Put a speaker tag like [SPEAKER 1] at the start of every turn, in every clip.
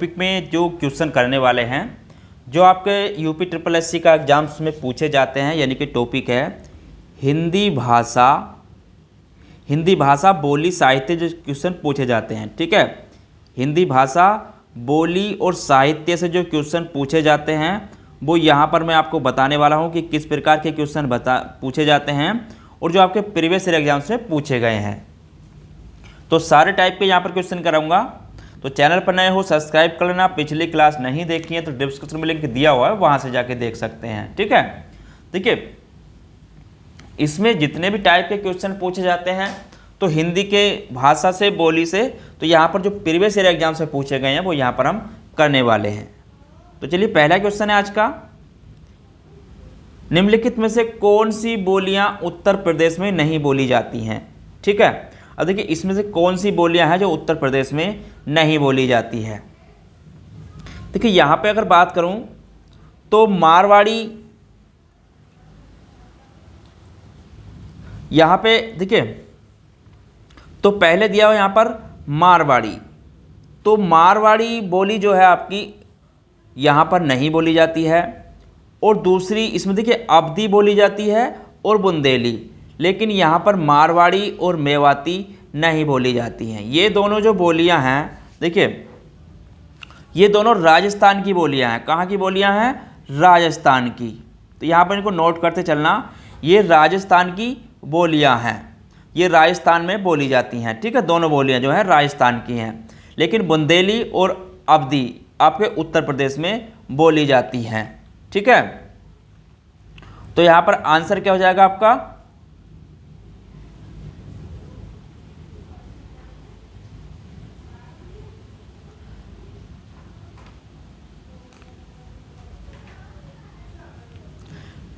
[SPEAKER 1] Topic में जो question करने वाले हैं, जो आपके यूपी ट्रिपल एससी का एग्जाम्स में पूछे जाते हैं, यानी कि टॉपिक है हिंदी भाषा बोली साहित्य, जो क्वेश्चन पूछे जाते हैं। ठीक है, हिंदी भाषा बोली और साहित्य से जो क्वेश्चन पूछे जाते हैं वो यहाँ पर मैं आपको बताने वाला हूँ कि किस प्रकार के क्वेश्चन पूछे जाते हैं और जो आपके प्रीवियस ईयर एग्जाम्स में पूछे गए हैं। तो सारे टाइप के यहाँ पर क्वेश्चन कराऊंगा। तो चैनल पर नए हो सब्सक्राइब कर लेना। पिछली क्लास नहीं देखी है तो डिस्क्रिप्शन में लिंक दिया हुआ है, वहाँ से जाके देख सकते हैं। ठीक है, देखिए इसमें जितने भी टाइप के क्वेश्चन पूछे जाते हैं तो हिंदी के भाषा से बोली से, तो यहाँ पर जो प्रीवियस ईयर एग्जाम से पूछे गए हैं वो यहाँ पर हम करने वाले हैं। तो चलिए पहला क्वेश्चन है आज का, निम्नलिखित में से कौन सी बोलियां उत्तर प्रदेश में नहीं बोली जाती हैं। ठीक है, अब देखिए इसमें से कौन सी बोलियां हैं जो उत्तर प्रदेश में नहीं बोली जाती है। देखिए यहाँ पे अगर बात करूं तो मारवाड़ी, यहाँ पे देखिए तो पहले दिया हुआ यहाँ पर मारवाड़ी, तो मारवाड़ी बोली जो है आपकी यहाँ पर नहीं बोली जाती है। और दूसरी इसमें देखिए अवधी बोली जाती है और बुंदेली, लेकिन यहाँ पर मारवाड़ी और मेवाती नहीं बोली जाती हैं। ये दोनों जो बोलियाँ हैं, देखिए ये दोनों राजस्थान की बोलियाँ हैं। कहाँ की बोलियाँ हैं? राजस्थान की। तो यहाँ पर इनको नोट करते चलना, ये राजस्थान की बोलियाँ हैं, ये राजस्थान में बोली जाती हैं। ठीक है, दोनों बोलियाँ जो हैं राजस्थान की हैं, लेकिन बुंदेली और अवधी आपके उत्तर प्रदेश में बोली जाती हैं। ठीक है, तो यहाँ पर आंसर क्या हो जाएगा आपका?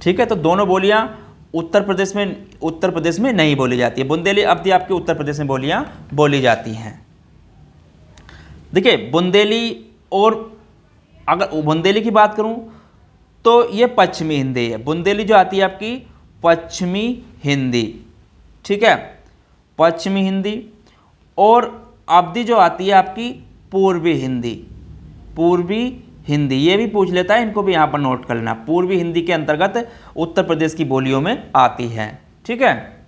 [SPEAKER 1] ठीक है, तो दोनों बोलियां उत्तर प्रदेश में नहीं बोली जाती है। बुंदेली अवधी आपके उत्तर प्रदेश में बोलियां बोली जाती हैं। देखिए बुंदेली, और अगर बुंदेली की बात करूं तो ये पश्चिमी हिंदी है। बुंदेली जो आती है आपकी पश्चिमी हिंदी। ठीक है, पश्चिमी हिंदी। और अवधी जो आती है आपकी पूर्वी हिंदी। पूर्वी हिंदी ये भी पूछ लेता है, इनको भी यहाँ पर नोट कर लेना। पूर्वी हिंदी के अंतर्गत उत्तर प्रदेश की बोलियों में आती है। ठीक है,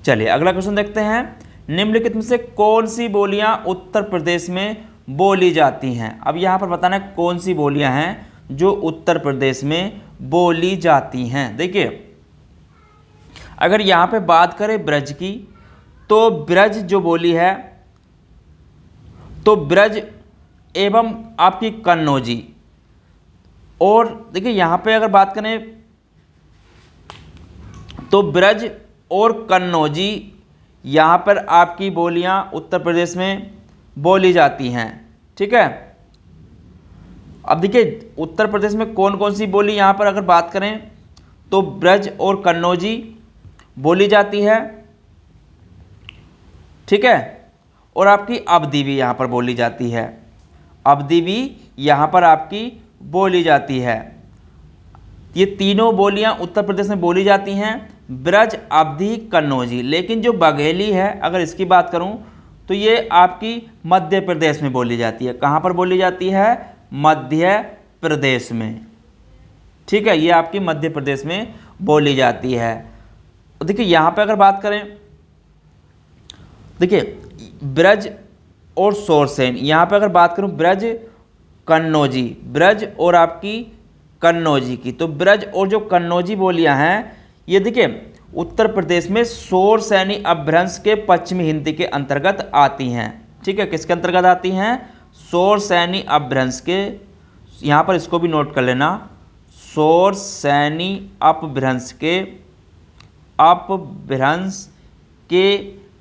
[SPEAKER 1] चलिए अगला क्वेश्चन देखते हैं, निम्नलिखित में से कौन सी बोलियां उत्तर प्रदेश में बोली जाती हैं। अब यहाँ पर बताना है कौन सी बोलियां हैं जो उत्तर प्रदेश में बोली जाती हैं। देखिए अगर यहाँ पे बात करें ब्रज की, तो ब्रज जो बोली है, तो ब्रज एवं आपकी कन्नौजी। और देखिए यहाँ पे अगर बात करें तो ब्रज और कन्नौजी यहाँ पर आपकी बोलियां उत्तर प्रदेश में बोली जाती हैं। ठीक है, अब देखिए उत्तर प्रदेश में कौन कौन सी बोली यहाँ पर अगर बात करें तो ब्रज और कन्नौजी बोली जाती है। ठीक है, और आपकी अवधी भी यहाँ पर बोली जाती है। अवधी भी यहाँ पर आपकी बोली जाती है। ये तीनों बोलियाँ उत्तर प्रदेश में बोली जाती हैं, ब्रज, अवधी, कन्नौजी। लेकिन जो बघेली है अगर इसकी बात करूँ तो ये आपकी मध्य प्रदेश में बोली जाती है। कहाँ पर बोली जाती है? मध्य प्रदेश में। ठीक है, ये आपकी मध्य प्रदेश में बोली जाती है। देखिए यहाँ पे अगर बात करें, देखिए ब्रज और शोरसेन, यहाँ पे अगर बात करूँ ब्रज कन्नौजी, ब्रज और आपकी कन्नौजी की, तो ब्रज और जो कन्नौजी बोलियाँ हैं ये देखिए उत्तर प्रदेश में शोरसेनी अपभ्रंश के पश्चिमी हिंदी के अंतर्गत आती हैं। ठीक है, किसके अंतर्गत आती हैं? शोरसेनी अपभ्रंश के। यहाँ पर इसको भी नोट कर लेना, शोरसेनी अपभ्रंश के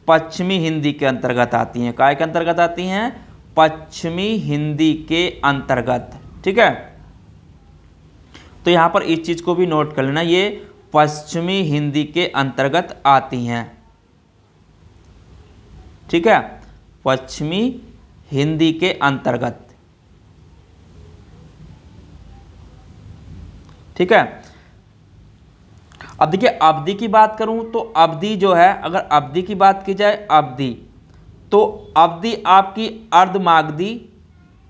[SPEAKER 1] पश्चिमी हिंदी के अंतर्गत आती हैं। काय के अंतर्गत आती हैं? पश्चिमी हिंदी के अंतर्गत। ठीक है, तो यहाँ पर इस चीज़ को भी नोट कर लेना, ये पश्चिमी हिंदी के अंतर्गत आती हैं। ठीक है, पश्चिमी हिंदी के अंतर्गत। ठीक है, अब देखिए अवधि की बात करूं तो अवधि जो है, अगर अवधि की बात की जाए अवधि, तो अवधि आपकी अर्धमागधी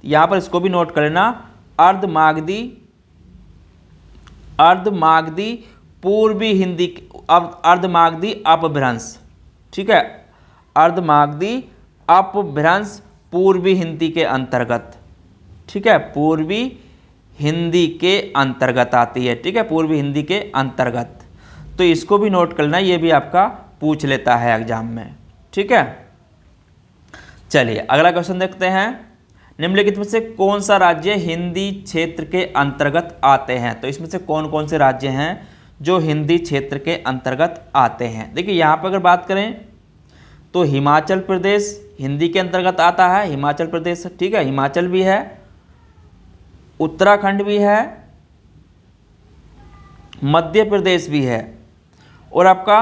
[SPEAKER 1] यहाँ पर इसको भी नोट कर लेना, अर्धमागधी, अर्धमागधी पूर्वी हिंदी, अर्धमागधी अपभ्रंश, ठीक है, अर्धमागधी अपभ्रंश पूर्वी हिंदी के अंतर्गत, ठीक है, पूर्वी हिंदी के अंतर्गत आती है, ठीक है, पूर्वी हिंदी के अंतर्गत। तो इसको भी नोट करना, ये भी आपका पूछ लेता है एग्जाम में, ठीक है। चलिए अगला क्वेश्चन देखते हैं, निम्नलिखित में से कौन सा राज्य हिंदी क्षेत्र के अंतर्गत आते हैं। तो इसमें से कौन कौन से राज्य हैं जो हिंदी क्षेत्र के अंतर्गत आते हैं। देखिए यहाँ पर अगर बात करें तो हिमाचल प्रदेश हिंदी के अंतर्गत आता है, हिमाचल प्रदेश, ठीक है, हिमाचल भी है, उत्तराखंड भी है, मध्य प्रदेश भी है और आपका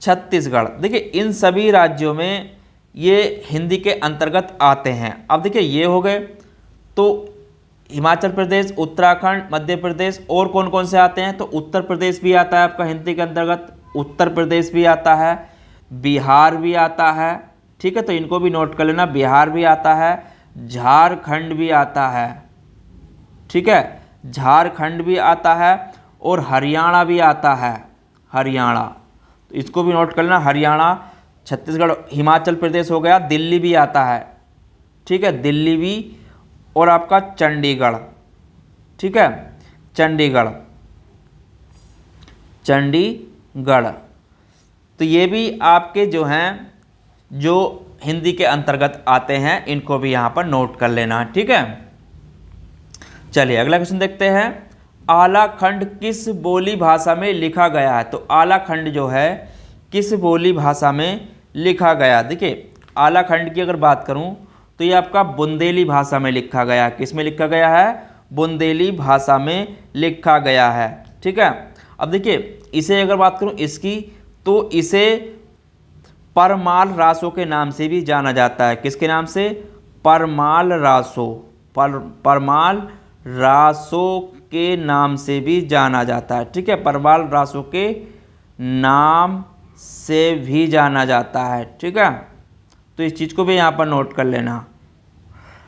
[SPEAKER 1] छत्तीसगढ़। देखिए इन सभी राज्यों में ये हिंदी के अंतर्गत आते हैं। अब देखिए ये हो गए, तो हिमाचल प्रदेश, उत्तराखंड, मध्य प्रदेश, और कौन कौन से आते हैं, तो उत्तर प्रदेश भी आता है आपका हिंदी के अंतर्गत, उत्तर प्रदेश भी आता है, बिहार भी आता है, ठीक है, तो इनको भी नोट कर लेना, बिहार भी आता है, झारखंड भी आता है, ठीक है, झारखंड भी आता है और हरियाणा भी आता है, हरियाणा, तो इसको भी नोट कर लेना, हरियाणा, छत्तीसगढ़, हिमाचल प्रदेश हो गया, दिल्ली भी आता है, ठीक है, दिल्ली भी, और आपका चंडीगढ़, ठीक है, चंडीगढ़, चंडीगढ़, तो ये भी आपके जो हैं जो हिंदी के अंतर्गत आते हैं, इनको भी यहाँ पर नोट कर लेना, ठीक है। चलिए अगला क्वेश्चन देखते हैं, आला खंड किस बोली भाषा में लिखा गया है। तो आला खंड जो है किस बोली भाषा में लिखा गया। देखिए आला खंड की अगर बात करूं तो ये आपका बुंदेली भाषा में लिखा गया है। किस में लिखा गया है, बुंदेली भाषा में लिखा गया है, ठीक है। अब देखिए इसे अगर बात करूं इसकी, तो इसे परमाल रासो के नाम से भी जाना जाता है। किसके नाम से, परमाल रासो, परमाल रासो के नाम से भी जाना जाता है, ठीक है, परमाल रासो के नाम से भी जाना जाता है, ठीक है। तो इस चीज़ को भी यहाँ पर नोट कर लेना।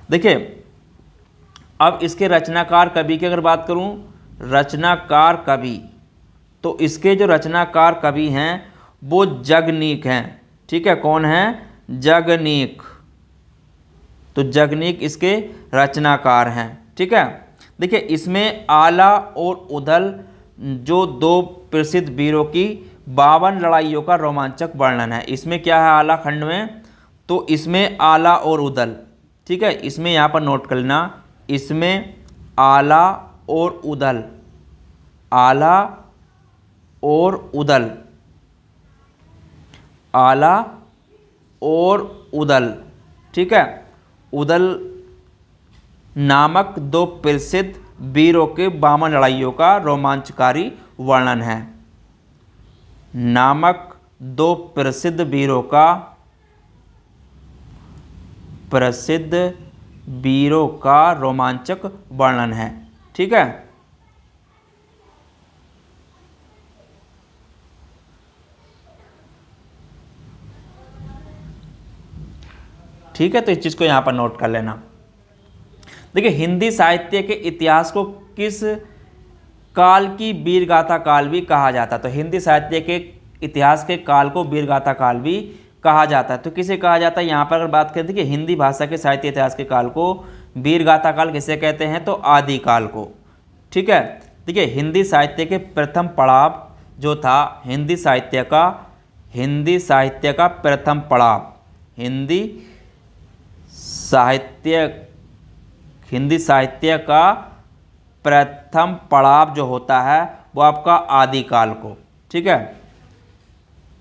[SPEAKER 1] देखिए अब इसके रचनाकार कवि की अगर बात करूँ, रचनाकार कवि, तो इसके जो रचनाकार कवि हैं वो जगनीक हैं, ठीक है, कौन है, जगनीक, तो जगनीक इसके रचनाकार हैं, ठीक है। देखिए इसमें आला और उदल जो दो प्रसिद्ध वीरों की 52 लड़ाइयों का रोमांचक वर्णन है। इसमें क्या है आला खंड में, तो इसमें आला और उदल, ठीक है, इसमें यहाँ पर नोट कर लेना, इसमें आला और उदल, आला और उदल, आला और उदल, ठीक है, उदल नामक दो प्रसिद्ध वीरों के 52 लड़ाइयों का रोमांचकारी वर्णन है। नामक दो प्रसिद्ध वीरों का, प्रसिद्ध वीरों का रोमांचक वर्णन है, ठीक है। ठीक है, तो इस चीज़ को यहाँ पर नोट कर लेना। देखिए हिंदी साहित्य के इतिहास को किस काल की वीरगाथा काल भी कहा जाता है। तो हिंदी साहित्य के इतिहास के काल को वीरगाथा काल भी कहा जाता है। तो किसे कहा जाता है, यहाँ पर अगर बात करें, देखिए हिंदी भाषा के साहित्य इतिहास के काल को वीरगाथा काल किसे कहते हैं, तो आदिकाल को, ठीक है। देखिए हिंदी साहित्य के प्रथम पड़ाव जो था, हिंदी साहित्य का प्रथम पड़ाव, हिंदी साहित्य का प्रथम पड़ाव जो होता है वो आपका आदिकाल को, ठीक है,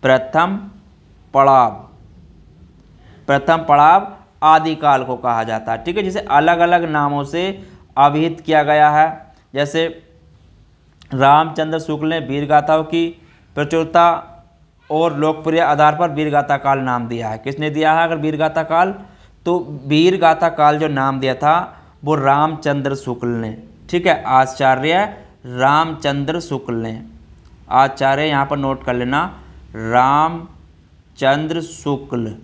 [SPEAKER 1] प्रथम पड़ाव आदिकाल को कहा जाता है, ठीक है। जिसे अलग अलग नामों से अभिहित किया गया है, जैसे रामचंद्र शुक्ल ने वीरगाथाओं की प्रचुरता और लोकप्रिय आधार पर वीरगाथा काल नाम दिया है। किसने दिया है अगर वीरगाथा काल, तो वीरगाथा काल जो नाम दिया था वो रामचंद्र शुक्ल ने, ठीक है, आचार्य रामचंद्र शुक्ल ने, आचार्य यहाँ पर नोट कर लेना, रामचंद्र शुक्ल,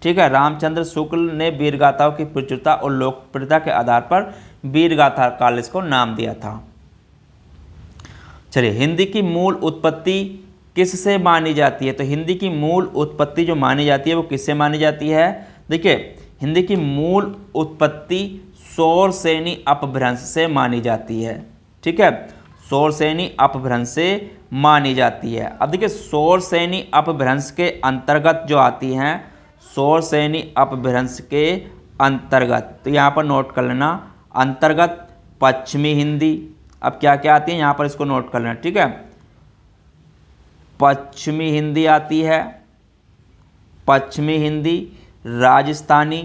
[SPEAKER 1] ठीक है, रामचंद्र शुक्ल ने वीर गाथाओं की प्रचुरता और लोकप्रियता के आधार पर वीर गाथा कॉलेज को नाम दिया था। चलिए, हिंदी की मूल उत्पत्ति किससे मानी जाती है? तो हिंदी की मूल उत्पत्ति जो मानी जाती है वो किससे मानी जाती है? देखिए, हिंदी की मूल उत्पत्ति शौरसेनी अपभ्रंश से मानी जाती है। ठीक है, शौरसेनी अपभ्रंश से मानी जाती है। अब देखिए, शौरसेनी अपभ्रंश के अंतर्गत जो आती हैं, शौरसेनी अपभ्रंश के अंतर्गत, तो यहाँ पर नोट कर लेना, अंतर्गत पश्चिमी हिंदी। अब क्या क्या आती है यहाँ पर, इसको नोट कर लेना। ठीक है, पश्चिमी हिंदी आती है, पश्चिमी हिंदी, राजस्थानी,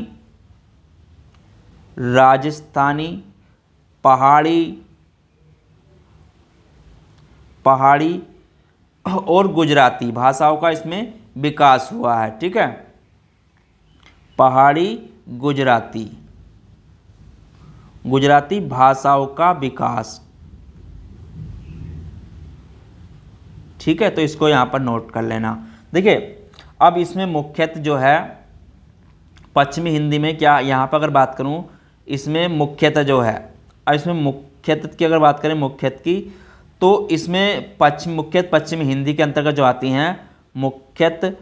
[SPEAKER 1] पहाड़ी और गुजराती भाषाओं का इसमें विकास हुआ है। ठीक है, पहाड़ी, गुजराती भाषाओं का विकास। ठीक है, तो इसको यहाँ पर नोट कर लेना। देखिए, अब इसमें मुख्यतः जो है पश्चिमी हिंदी में क्या, यहाँ पर अगर बात करूँ, इसमें मुख्यतः जो है, अब इसमें मुख्यतः की अगर बात करें, मुख्यतः की, तो इसमें मुख्यतः पश्चिमी हिंदी के अंतर्गत जो आती हैं, मुख्यतः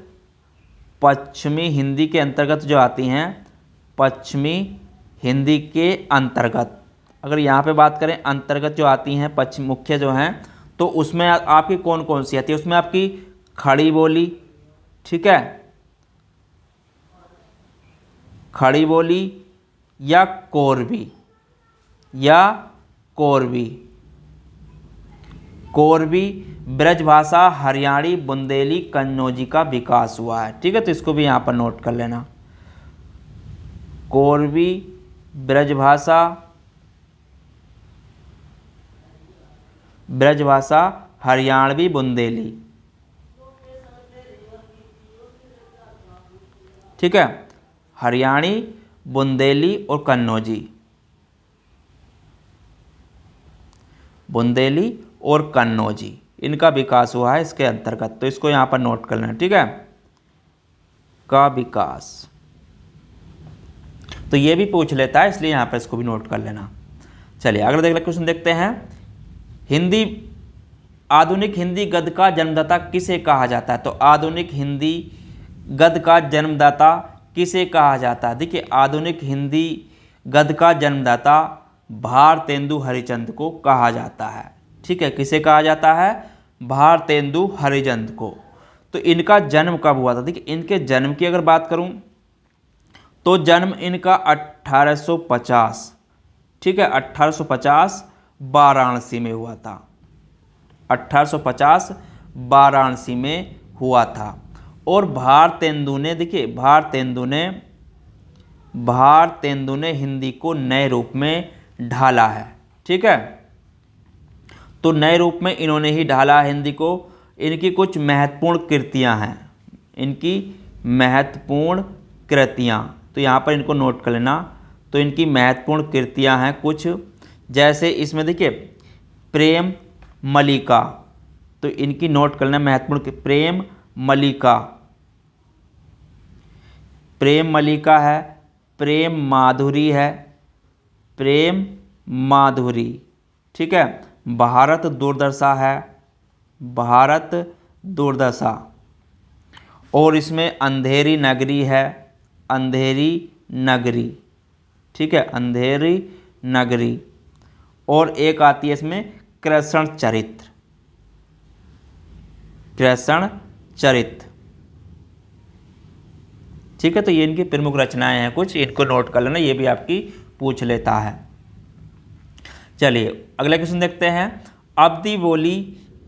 [SPEAKER 1] पश्चिमी हिंदी के अंतर्गत जो आती हैं, पश्चिमी हिंदी के अंतर्गत अगर यहाँ पे बात करें, अंतर्गत जो आती हैं पश्चिम मुख्य जो हैं, तो उसमें आपकी कौन कौन सी आती है? उसमें आपकी खड़ी बोली, ठीक है, खड़ी बोली या कोरवी, ब्रजभाषा, हरियाणी, बुंदेली, कन्नौजी का विकास हुआ है। ठीक है, तो इसको भी यहाँ पर नोट कर लेना। कोरवी, ब्रजभाषा, हरियाणवी, बुंदेली। ठीक है, हरियाणी, बुंदेली और कन्नौजी, इनका विकास हुआ है इसके अंतर्गत, तो इसको यहाँ पर नोट कर लेना। ठीक है, का विकास, तो ये भी पूछ लेता है, इसलिए यहाँ पर इसको भी नोट कर लेना। चलिए अगला क्वेश्चन देखते हैं। आधुनिक हिंदी गद्य का जन्मदाता किसे कहा जाता है? तो आधुनिक हिंदी गद्य का जन्मदाता किसे कहा जाता है? देखिए, आधुनिक हिंदी गद्य का जन्मदाता भारतेंदु हरिश्चंद्र को कहा जाता है। ठीक है, किसे कहा जाता है? भारतेंदु हरिश्चंद्र को। तो इनका जन्म कब हुआ था? देखिए, इनके जन्म की अगर बात करूं तो जन्म इनका 1850, ठीक है, 1850 वाराणसी में हुआ था। 1850 वाराणसी में हुआ था। और भारतेंदु ने, देखिए, भारतेंदु ने हिंदी को नए रूप में ढाला है। ठीक है, तो नए रूप में इन्होंने ही ढाला हिंदी को। इनकी कुछ महत्वपूर्ण कृतियां हैं, तो यहाँ पर इनको नोट कर लेना। तो इनकी महत्वपूर्ण कृतियां हैं कुछ, जैसे इसमें देखिए प्रेम मलिका, तो इनकी नोट कर लेना महत्वपूर्ण। प्रेम मलिका है, प्रेम माधुरी, ठीक है, भारत दुर्दशा है, और इसमें अंधेरी नगरी, ठीक है, अंधेरी नगरी, और एक आती है इसमें कृष्ण चरित्र। ठीक है, तो ये इनकी प्रमुख रचनाएं हैं कुछ, इनको नोट कर लेना, ये भी आपकी पूछ लेता है। चलिए अगला क्वेश्चन देखते हैं। अवधी बोली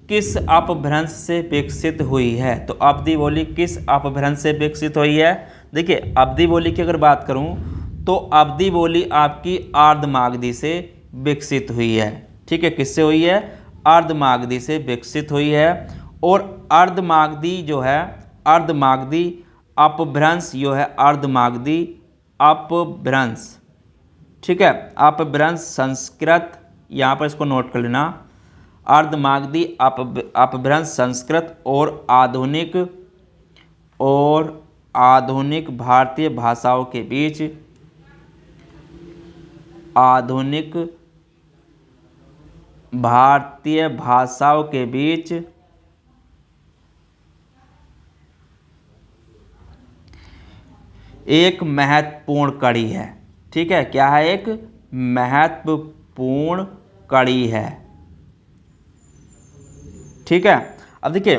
[SPEAKER 1] किस अपभ्रंश से विकसित हुई है? तो अवधी बोली किस अपभ्रंश से विकसित हुई है? देखिए, अवधी बोली की अगर बात करूं तो अवधी बोली आपकी अर्धमागधी से विकसित हुई है। ठीक है, किससे हुई है? अर्धमागधी से विकसित हुई है। और अर्धमागधी जो है, अर्धमागधी अपभ्रंश जो है, अर्धमागधी अपभ्रंश, ठीक है, अपभ्रंश संस्कृत, यहाँ पर इसको नोट कर लेना, अर्धमागधी अपभ्रंश संस्कृत और आधुनिक भारतीय भाषाओं के बीच, आधुनिक भारतीय भाषाओं के बीच एक महत्वपूर्ण कड़ी है। ठीक है, क्या है? एक महत्वपूर्ण कड़ी है। ठीक है, अब देखिए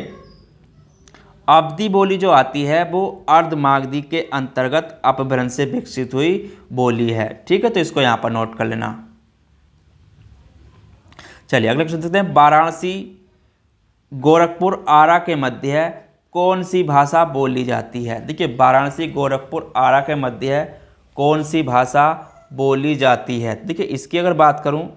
[SPEAKER 1] अवधी बोली जो आती है वो अर्धमागधी के अंतर्गत अपभ्रंश से विकसित हुई बोली है। ठीक है, तो इसको यहां पर नोट कर लेना। चलिए अगला क्वेश्चन देखते हैं। वाराणसी, गोरखपुर, आरा के मध्य कौन सी भाषा बोली जाती है? देखिए वाराणसी, गोरखपुर, आरा के मध्य कौन सी भाषा बोली जाती है? देखिए इसकी अगर बात करूं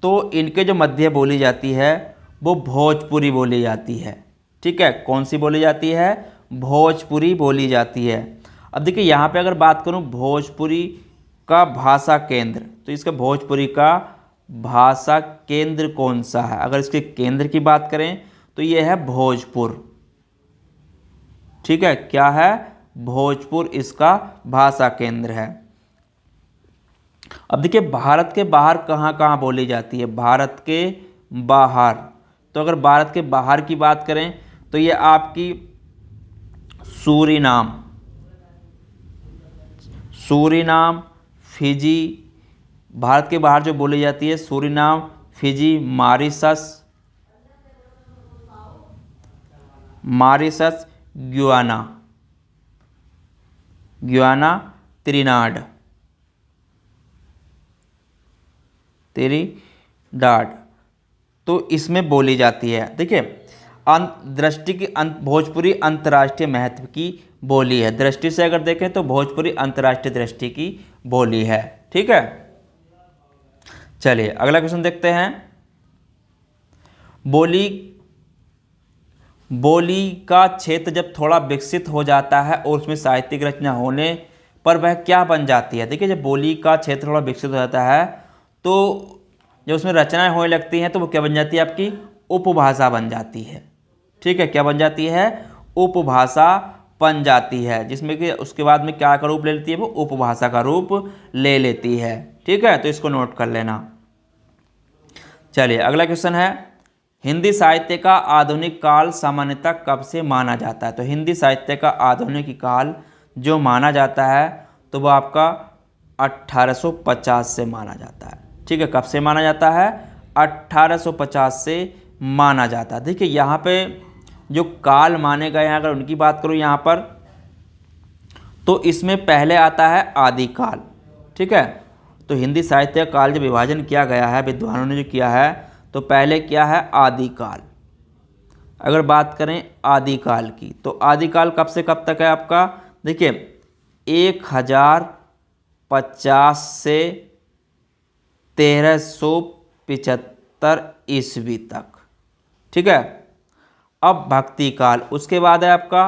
[SPEAKER 1] तो इनके जो मध्य बोली जाती है वो भोजपुरी बोली जाती है। ठीक है, कौन सी बोली जाती है? भोजपुरी बोली जाती है। अब देखिए यहाँ पे अगर बात करूँ भोजपुरी का भाषा केंद्र, तो इसका भोजपुरी का भाषा केंद्र कौन सा है? अगर इसके केंद्र की बात करें तो ये है भोजपुर। ठीक है, क्या है? भोजपुर इसका भाषा केंद्र है। अब देखिए भारत के बाहर कहाँ कहाँ बोली जाती है? भारत के बाहर, तो अगर भारत के बाहर की बात करें तो ये आपकी सूरीनाम, सूरीनाम, फिजी, भारत के बाहर जो बोली जाती है सूरीनाम, फिजी, मॉरिशस, गुयाना, त्रिनिडाद, तो इसमें बोली जाती है। देखिए दृष्टि की भोजपुरी अंतर्राष्ट्रीय महत्व की बोली है। दृष्टि से अगर देखें तो भोजपुरी अंतर्राष्ट्रीय दृष्टि की बोली है। ठीक है, चलिए अगला क्वेश्चन देखते हैं। बोली का क्षेत्र जब थोड़ा विकसित हो जाता है और उसमें साहित्यिक रचना होने पर वह क्या बन जाती है? देखिए जब बोली का क्षेत्र थोड़ा विकसित हो जाता है तो जब उसमें रचनाएं होने लगती हैं तो वो क्या बन जाती है? आपकी उपभाषा बन जाती है। ठीक है, क्या बन जाती है? उपभाषा बन जाती है, जिसमें कि उसके बाद में क्या का रूप ले लेती है? वो उपभाषा का रूप ले लेती है। ठीक है, तो इसको नोट कर लेना। चलिए अगला क्वेश्चन है। हिंदी साहित्य का आधुनिक काल सामान्यतः कब से माना जाता है? तो हिंदी साहित्य का आधुनिक काल जो माना जाता है तो वो आपका 1850 से माना जाता है। ठीक है, कब से माना जाता है? 1850 से माना जाता है। देखिए यहाँ पे जो काल माने गए हैं अगर उनकी बात करूँ यहाँ पर तो इसमें पहले आता है आदिकाल। ठीक है, तो हिंदी साहित्य काल जब विभाजन किया गया है विद्वानों ने जो किया है तो पहले क्या है? आदिकाल। अगर बात करें आदिकाल की तो आदिकाल कब से कब तक है आपका? देखिए 1050 से 1375 ईस्वी तक। ठीक है, अब भक्ति काल, उसके बाद है आपका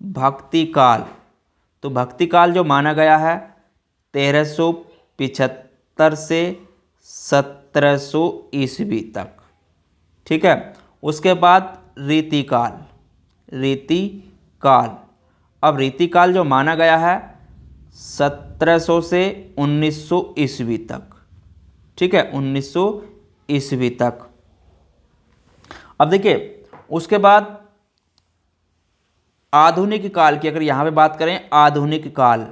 [SPEAKER 1] भक्ति काल। तो भक्ति काल जो माना गया है 1375 से 1700 ईस्वी तक। ठीक है, उसके बाद रीतिकाल, अब रीतिकाल जो माना गया है 1700 से 1900 ईस्वी तक। ठीक है, 1900 ईस्वी तक। अब देखिए उसके बाद आधुनिक काल की अगर यहाँ पे बात करें, आधुनिक काल,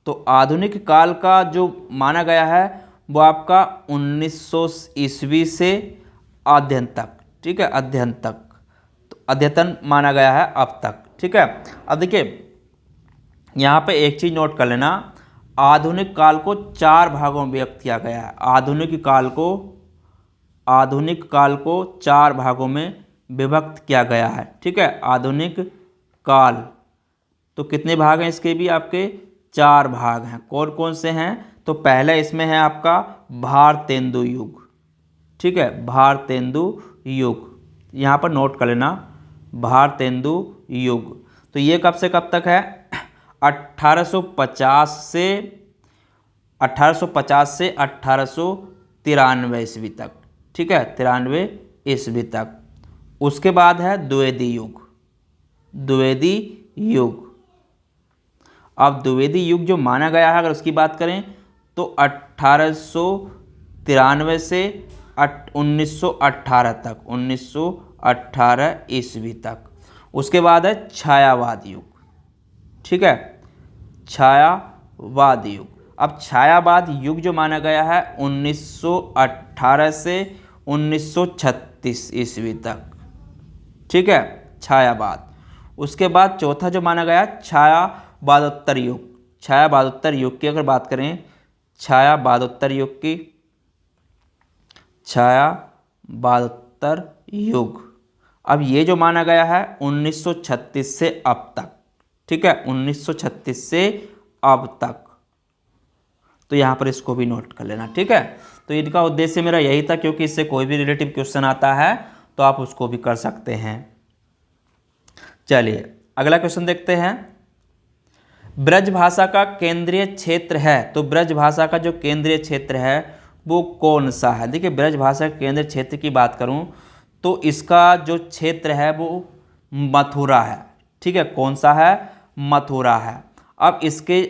[SPEAKER 1] तो आधुनिक काल का जो माना गया है वो आपका 1900 ईस्वी से अध्ययन तक। ठीक है, अध्ययन तक, तो अद्यतन माना गया है अब तक। ठीक है, अब देखिए यहाँ पे एक चीज़ नोट कर लेना, आधुनिक काल को 4 भागों में व्यक्त किया गया है। आधुनिक काल को 4 भागों में विभक्त किया गया है। ठीक है, आधुनिक काल, तो कितने भाग हैं इसके भी? आपके 4 भाग हैं। कौन कौन से हैं? तो पहले इसमें है आपका भारतेंदु युग। ठीक है, भारतेंदु युग, यहाँ पर नोट कर लेना, भारतेंदु युग। तो ये कब से कब तक है? 1850 से 1893 ईस्वी तक। ठीक है, 93 ईस्वी तक। उसके बाद है द्विवेदी युग, द्विवेदी युग। अब द्विवेदी युग जो माना गया है, अगर उसकी बात करें तो 1893 से 1918 तक, 1918 ईस्वी तक। उसके बाद है छायावाद युग, ठीक है, छायावाद युग। अब छायावाद युग जो माना गया है 1918 से 1936 ईस्वी तक, ठीक है, छायावाद। उसके बाद चौथा जो माना गया छायावादोत्तर युग। छायावादोत्तर युग की अगर बात करें, छायावादोत्तर युग की, छायावादोत्तर युग, अब ये जो माना गया है 1936 से अब तक, ठीक है, 1936 से अब तक। तो यहाँ पर इसको भी नोट कर लेना, ठीक है। तो इनका उद्देश्य मेरा यही था, क्योंकि इससे कोई भी रिलेटिव क्वेश्चन आता है तो आप उसको भी कर सकते हैं। चलिए अगला क्वेश्चन देखते हैं। ब्रज भाषा का केंद्रीय क्षेत्र है, तो ब्रज भाषा का जो केंद्रीय क्षेत्र है वो कौन सा है? देखिए ब्रज भाषा के केंद्रीय क्षेत्र की बात करूं तो इसका जो क्षेत्र है वो मथुरा है, ठीक है। कौन सा है? मथुरा है। अब इसके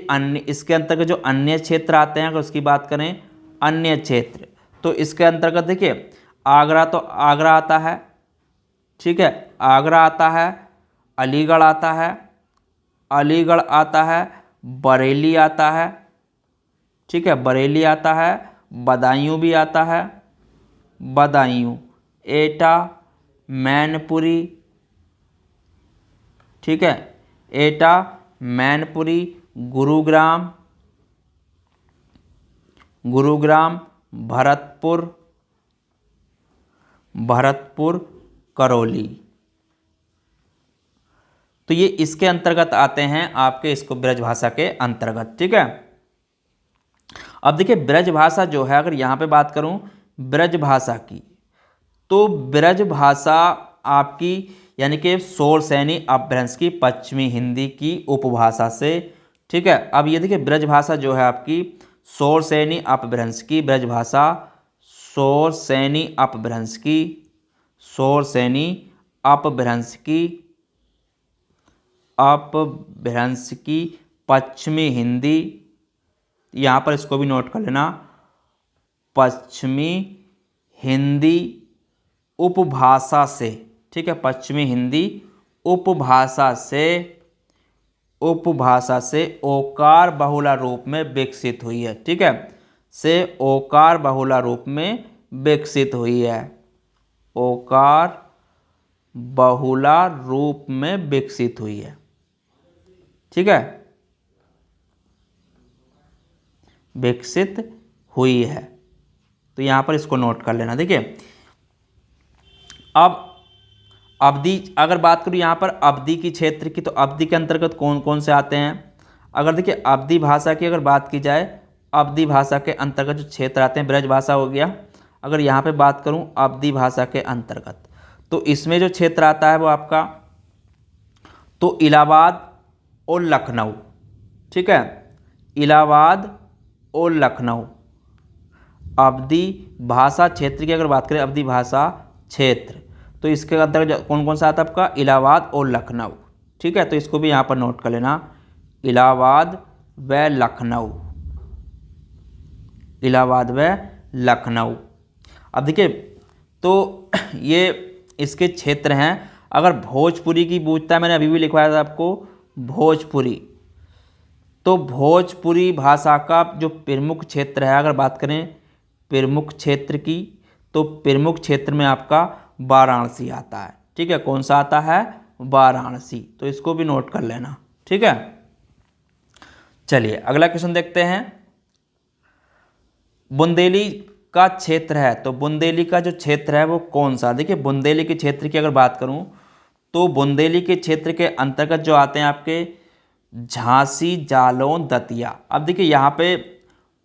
[SPEAKER 1] अंतर्गत जो अन्य क्षेत्र आते हैं, अगर उसकी बात करें अन्य क्षेत्र, तो इसके अंतर्गत देखिए आगरा, तो आगरा आता है, ठीक है, आगरा आता है, अलीगढ़ आता है, अलीगढ़ आता है, बरेली आता है, ठीक है, बरेली आता है, बदायूं भी आता है, बदायूं, एटा, मैनपुरी, ठीक है, एटा, मैनपुरी, गुरुग्राम, गुरुग्राम, भरतपुर, भरतपुर, करौली। तो ये इसके अंतर्गत आते हैं आपके, इसको ब्रज भाषा के अंतर्गत, ठीक है। अब देखिए ब्रज भाषा जो है, अगर यहाँ पे बात करूँ ब्रज भाषा की, तो ब्रज भाषा आपकी यानी कि शौरसेनी अपभ्रंश की पश्चिमी हिंदी की उपभाषा से, ठीक है। अब ये देखिए ब्रज भाषा जो है आपकी शौरसेनी अपभ्रंश की ब्रज भाषा, शौरसेनी अपभ्रंश की, शौरसेनी अपभ्रंश की, अपभ्रंश की पश्चिमी हिंदी, यहाँ पर इसको भी नोट कर लेना, पश्चिमी हिंदी उपभाषा से, ठीक है, पश्चिमी हिंदी उपभाषा से ओकार बहुला रूप में विकसित हुई है, ठीक है, से ओकार बहुला रूप में विकसित हुई है, ओकार बहुला रूप में विकसित हुई है, ठीक है, विकसित हुई है। तो यहाँ पर इसको नोट कर लेना। देखिए अब अवधि, अगर बात करूँ यहाँ पर अवधि की क्षेत्र की, तो अवधि के अंतर्गत कौन कौन से आते हैं? अगर देखिए अवधि भाषा की अगर बात की जाए, अवधि भाषा के अंतर्गत जो क्षेत्र आते हैं, ब्रज भाषा हो गया। अगर यहाँ पे बात करूँ अवधि भाषा के अंतर्गत, तो इसमें जो क्षेत्र आता है वो आपका तो इलाहाबाद और लखनऊ, ठीक है, इलाहाबाद और लखनऊ। अवधि भाषा क्षेत्र की अगर बात करें, अवधि भाषा क्षेत्र, तो इसके अंतर्गत कौन कौन सा आता है आपका? इलाहाबाद और लखनऊ, ठीक है। तो इसको भी यहाँ पर नोट कर लेना, इलाहाबाद व लखनऊ, इलाहाबाद व लखनऊ। अब देखिए तो ये इसके क्षेत्र हैं। अगर भोजपुरी की पूछता है, मैंने अभी भी लिखवाया था आपको भोजपुरी, तो भोजपुरी भाषा का जो प्रमुख क्षेत्र है, अगर बात करें प्रमुख क्षेत्र की, तो प्रमुख क्षेत्र में आपका वाराणसी आता है, ठीक है। कौन सा आता है? वाराणसी। तो इसको भी नोट कर लेना, ठीक है। चलिए अगला क्वेश्चन देखते हैं। बुंदेली का क्षेत्र है, तो बुंदेली का जो क्षेत्र है वो कौन सा? देखिए बुंदेली के क्षेत्र की अगर बात करूं तो बुंदेली के क्षेत्र के अंतर्गत जो आते हैं आपके झांसी, जालौन, दतिया। अब देखिए यहाँ पे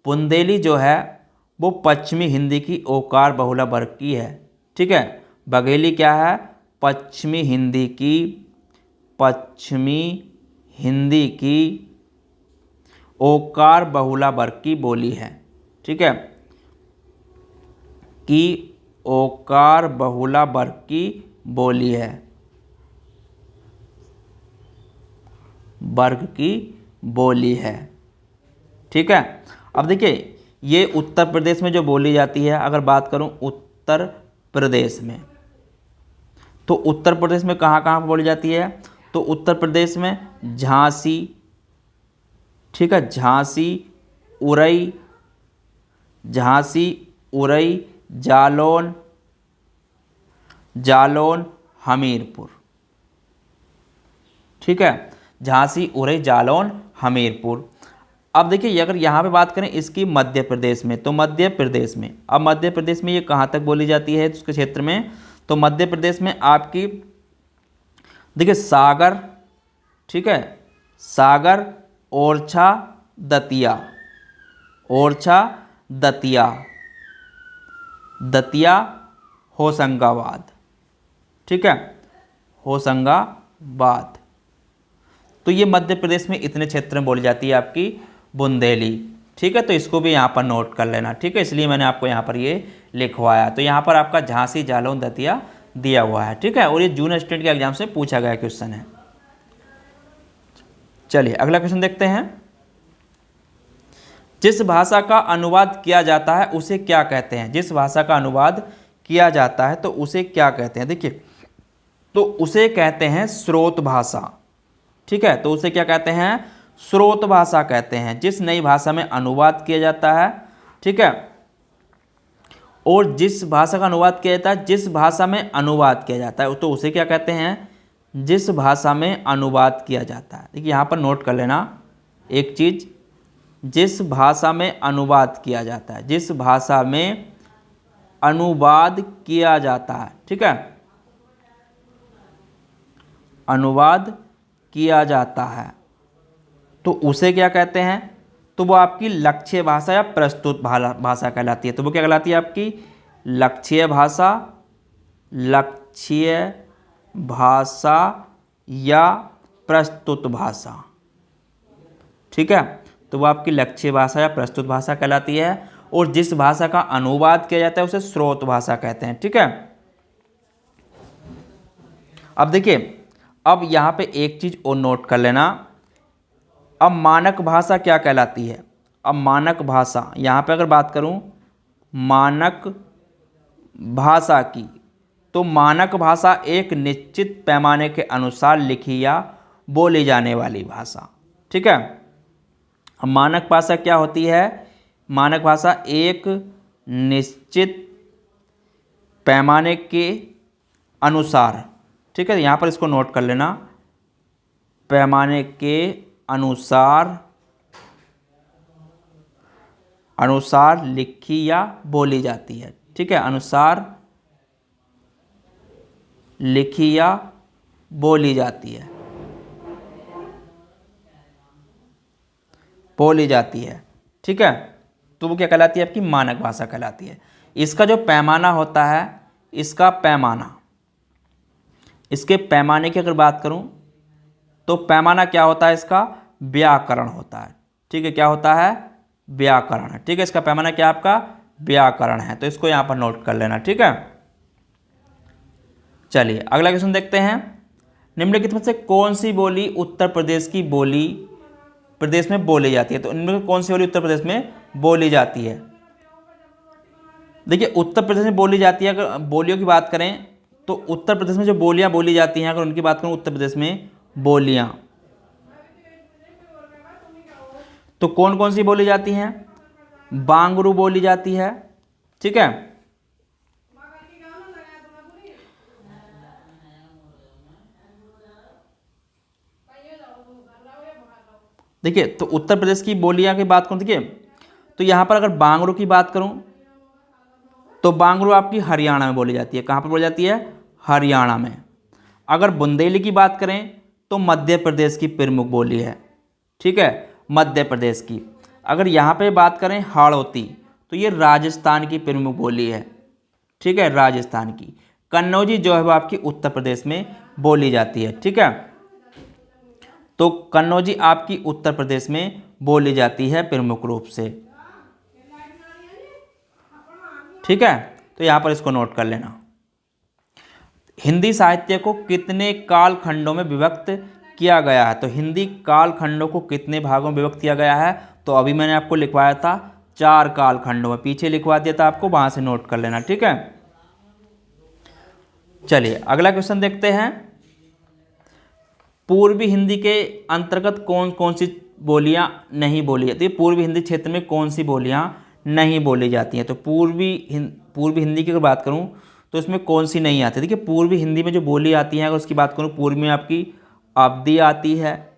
[SPEAKER 1] बुंदेली जो है वो पश्चिमी हिंदी की ओकार बहुला वर्ग की है, ठीक है। बघेली क्या है? पश्चिमी हिंदी की, पश्चिमी हिंदी की ओकार बहुला वर्ग की बोली है, ठीक है, की ओकार बहुला वर्ग की बोली है, वर्ग की बोली है। ठीक है। अब देखिए ये उत्तर प्रदेश में जो बोली जाती है, अगर बात करूं उत्तर प्रदेश में, तो उत्तर प्रदेश में कहाँ कहाँ बोली जाती है, तो उत्तर प्रदेश में झांसी, ठीक है, झांसी, उरई, झांसी, उरई, जालौन, जालौन, हमीरपुर। ठीक है, झांसी, उरई, जालौन, हमीरपुर। अब देखिए अगर यहाँ पे बात करें इसकी मध्य प्रदेश में, तो मध्य प्रदेश में, अब मध्य प्रदेश में ये कहाँ तक बोली जाती है उसके क्षेत्र में, तो मध्य प्रदेश में आपकी देखिए सागर, ठीक है, सागर, ओरछा, दतिया, ओरछा, दतिया, दतिया, होशंगाबाद, ठीक है, होशंगाबाद। तो ये मध्य प्रदेश में इतने क्षेत्र में बोली जाती है आपकी बुंदेली। ठीक है, तो इसको भी यहाँ पर नोट कर लेना। ठीक है, इसलिए मैंने आपको यहाँ पर ये लिखवाया। तो यहाँ पर आपका झांसी, जालौन, दतिया दिया हुआ है। ठीक है, और ये जून स्टेट के एग्जाम से पूछा गया क्वेश्चन है। चलिए अगला क्वेश्चन देखते हैं। जिस भाषा का अनुवाद किया जाता है उसे क्या कहते हैं? जिस भाषा का अनुवाद किया जाता है तो उसे क्या कहते हैं? देखिए, तो उसे कहते हैं स्रोत भाषा। ठीक है, तो उसे क्या कहते हैं? स्रोत भाषा कहते हैं। जिस नई भाषा में अनुवाद किया जाता है, ठीक है, और जिस भाषा का अनुवाद किया जाता है, जिस भाषा में अनुवाद किया जाता है, तो उसे क्या कहते हैं? जिस भाषा में अनुवाद किया जाता है। देखिए यहाँ पर नोट कर लेना एक चीज, जिस भाषा में अनुवाद किया जाता है, जिस भाषा में अनुवाद किया जाता है, ठीक है, अनुवाद किया जाता है, तो उसे क्या कहते हैं? तो वो आपकी लक्ष्य भाषा या प्रस्तुत भाषा कहलाती है। तो वो क्या कहलाती है? आपकी लक्ष्य भाषा, लक्ष्य भाषा या प्रस्तुत भाषा। ठीक है, तो वो आपकी लक्ष्य भाषा या प्रस्तुत भाषा कहलाती है। और जिस भाषा का अनुवाद किया जाता है उसे स्रोत भाषा कहते हैं। ठीक है, अब देखिए, अब यहाँ पे एक चीज और नोट कर लेना। अब मानक भाषा क्या कहलाती है? अब मानक भाषा, यहाँ पे अगर बात करूँ मानक भाषा की, तो मानक भाषा एक निश्चित पैमाने के अनुसार लिखी या बोली जाने वाली भाषा। ठीक है, अब मानक भाषा क्या होती है? मानक भाषा एक निश्चित पैमाने के अनुसार, ठीक है, यहाँ पर इसको नोट कर लेना, पैमाने के अनुसार लिखी या बोली जाती है। ठीक है, अनुसार लिखी या बोली जाती है, बोली जाती है। ठीक है, तो वो क्या कहलाती है? आपकी मानक भाषा कहलाती है। इसका जो पैमाना होता है, इसका पैमाना, इसके पैमाने की अगर बात करूं तो पैमाना क्या होता है? इसका व्याकरण होता है। ठीक है, क्या होता है? व्याकरण है। ठीक है, इसका पैमाना क्या आपका? व्याकरण है। तो इसको यहां पर नोट कर लेना। ठीक है, चलिए अगला क्वेश्चन देखते हैं। निम्नलिखित में से कौन सी बोली उत्तर प्रदेश की बोली प्रदेश में बोली जाती है? तो इनमें कौन सी बोली उत्तर प्रदेश में बोली जाती है? देखिए, उत्तर प्रदेश में बोली जाती है, अगर बोलियों की बात करें तो उत्तर प्रदेश में जो बोलियां बोली जाती हैं, अगर उनकी बात करूं उत्तर प्रदेश में बोलियां, तो कौन कौन सी बोली जाती हैं? बांगरू बोली जाती है। ठीक है, देखिए, तो उत्तर प्रदेश की बोलियां की बात करूं, देखिए, तो यहां पर अगर बांगरू की बात करूं तो बांगरू आपकी हरियाणा में बोली जाती है। कहां पर बोली जाती है? हरियाणा में। अगर बुंदेली की बात करें तो मध्य प्रदेश की प्रमुख बोली है। ठीक है, मध्य प्रदेश की। अगर यहाँ पे बात करें हाड़ौती, तो ये राजस्थान की प्रमुख बोली है। ठीक है, राजस्थान की। कन्नौजी जो है वो आपकी उत्तर प्रदेश में बोली जाती है। ठीक है, तो कन्नौजी आपकी उत्तर प्रदेश में बोली जाती है प्रमुख रूप से। ठीक है, तो यहाँ पर इसको नोट कर लेना। हिंदी साहित्य को कितने कालखंडों में विभक्त किया गया है? तो हिंदी कालखंडों को कितने भागों में विभक्त किया गया है? तो अभी मैंने आपको लिखवाया था 4 कालखंडों में, पीछे लिखवा दिया था आपको, वहां से नोट कर लेना, ठीक है। चलिए अगला क्वेश्चन देखते हैं। पूर्वी हिंदी के अंतर्गत कौन कौन सी बोलियां नहीं बोली जाती है? पूर्वी हिंदी क्षेत्र में कौन सी बोलियां नहीं बोली जाती हैं? तो पूर्वी हिंदी की अगर बात करूं तो इसमें कौन सी नहीं आती? देखिए पूर्वी हिंदी में जो बोली आती है, अगर उसकी बात करूं, पूर्वी में आपकी अवधी आती है,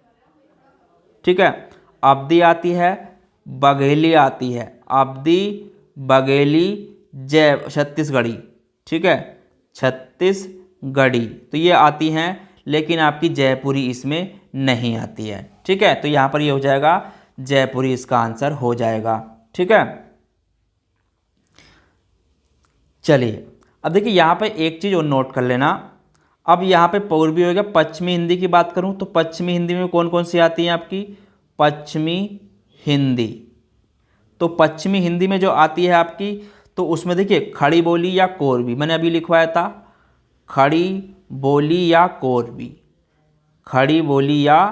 [SPEAKER 1] ठीक है, अवधी आती है, बघेली आती है, अवधी, बघेली, जय छत्तीसगढ़ी, ठीक है, छत्तीसगढ़ी, तो ये आती हैं, लेकिन आपकी जयपुरी इसमें नहीं आती है, ठीक है। तो यहाँ पर ये हो जाएगा जयपुरी, इसका आंसर हो जाएगा, ठीक है। चलिए अब देखिए यहाँ पे एक चीज़ और नोट कर लेना। अब यहाँ पे पूर्वी हो गया। पश्चिमी हिंदी की बात करूँ तो पश्चिमी हिंदी में कौन कौन सी आती हैं आपकी? पश्चिमी हिंदी। तो पश्चिमी हिंदी में जो आती है आपकी, तो उसमें देखिए खड़ी बोली या कोरवी, मैंने अभी लिखवाया था, खड़ी बोली या कोरवी, खड़ी बोली या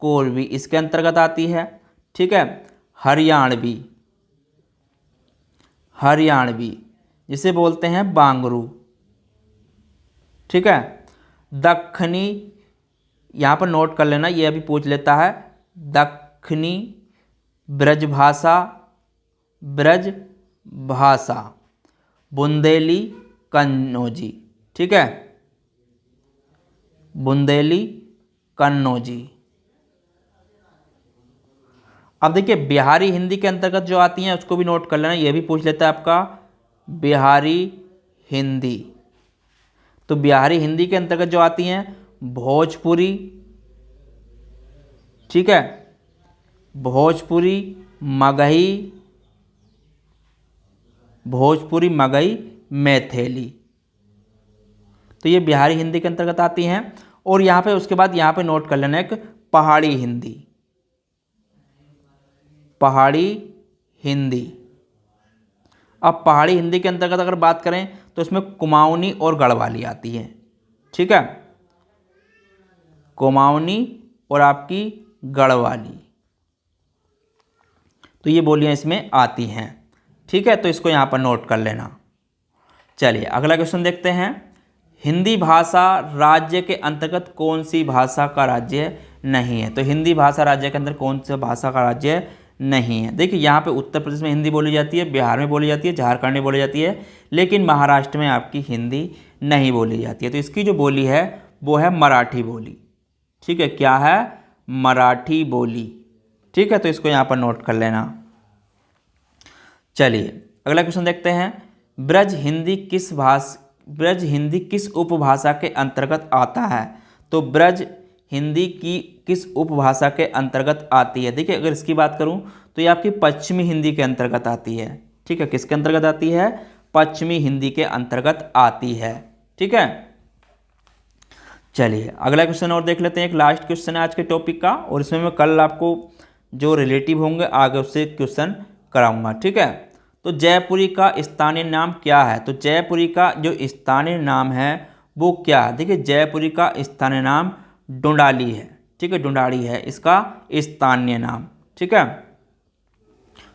[SPEAKER 1] कोरवी इसके अंतर्गत आती है, ठीक है। हरियाणवी, हरियाणवी जिसे बोलते हैं बांगरू, ठीक है। दक्खनी, यहाँ पर नोट कर लेना, ये अभी पूछ लेता है, दक्खनी ब्रजभाषा, ब्रजभाषा, बुंदेली कन्नौजी, ठीक है, बुंदेली कन्नौजी। अब देखिए बिहारी हिंदी के अंतर्गत जो आती हैं उसको भी नोट कर लेना, ये भी पूछ लेता है आपका बिहारी हिंदी। तो बिहारी हिंदी के अंतर्गत जो आती हैं भोजपुरी, ठीक है, भोजपुरी, मगही, भोजपुरी, मगही, मैथिली, तो ये बिहारी हिंदी के अंतर्गत आती हैं। और यहाँ पे उसके बाद यहाँ पे नोट कर लेना एक पहाड़ी हिंदी, पहाड़ी हिंदी। अब पहाड़ी हिंदी के अंतर्गत अगर बात करें तो इसमें कुमाऊनी और गढ़वाली आती है, ठीक है, कुमाऊनी और आपकी गढ़वाली, तो ये बोलियां इसमें आती हैं, ठीक है। तो इसको यहाँ पर नोट कर लेना। चलिए अगला क्वेश्चन देखते हैं। हिंदी भाषा राज्य के अंतर्गत कौन सी भाषा का राज्य नहीं है? तो हिंदी भाषा राज्य के अंदर कौन सी भाषा का राज्य नहीं है? देखिए यहाँ पे उत्तर प्रदेश में हिंदी बोली जाती है, बिहार में बोली जाती है, झारखंड में बोली जाती है, लेकिन महाराष्ट्र में आपकी हिंदी नहीं बोली जाती है। तो इसकी जो बोली है वो है मराठी बोली, ठीक है, क्या है? मराठी बोली, ठीक है। तो इसको यहाँ पर नोट कर लेना। चलिए अगला क्वेश्चन देखते हैं। ब्रज हिंदी किस उपभाषा के अंतर्गत आता है? तो ब्रज हिंदी की किस उपभाषा के अंतर्गत आती है? देखिए अगर इसकी बात करूं तो ये आपकी पश्चिमी हिंदी के अंतर्गत आती है, ठीक है, किसके अंतर्गत आती है? पश्चिमी हिंदी के अंतर्गत आती है, ठीक है। चलिए अगला क्वेश्चन और देख लेते हैं। एक लास्ट क्वेश्चन है आज के टॉपिक का, और इसमें मैं कल आपको जो रिलेटिव होंगे आगे उससे क्वेश्चन कराऊंगा, ठीक है। तो जयपुरी का स्थानीय नाम क्या है? तो जयपुरी का जो स्थानीय नाम है वो क्या है? देखिए जयपुरी का स्थानीय नाम डुंडाली है, ठीक है, डुंडाड़ी है इसका स्थानीय नाम, ठीक है।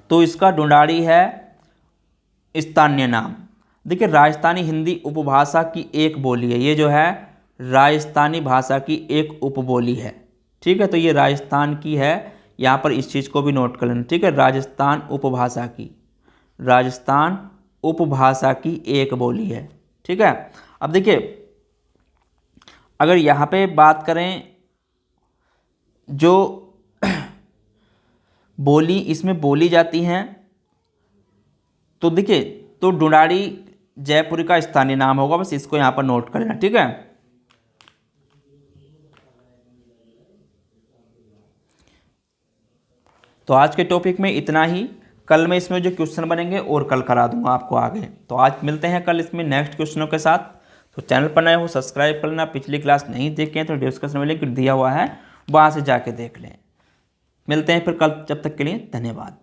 [SPEAKER 1] तो इसका डुंडाड़ी है स्थानीय नाम। देखिए राजस्थानी हिंदी उपभाषा की एक बोली है, ये जो है राजस्थानी भाषा की एक उपबोली है, ठीक है। तो ये राजस्थान की है, यहाँ पर इस चीज़ को भी नोट कर लेना, ठीक है, राजस्थान उपभाषा की, राजस्थान उपभाषा की एक बोली है, ठीक है। अब देखिए अगर यहाँ पे बात करें जो बोली इसमें बोली जाती हैं, तो देखिए तो डुंडाड़ी जयपुरी का स्थानीय नाम होगा, बस इसको यहाँ पर नोट कर लेना, ठीक है। तो आज के टॉपिक में इतना ही। कल में इसमें जो क्वेश्चन बनेंगे और कल करा दूंगा आपको आगे। तो आज मिलते हैं कल इसमें नेक्स्ट क्वेश्चनों के साथ। तो चैनल पर नए हो सब्सक्राइब कर लेना, पिछली क्लास नहीं देखें तो डिस्कशन में लिंक दिया हुआ है, वहाँ से जाके देख लें। मिलते हैं फिर कल, जब तक के लिए धन्यवाद।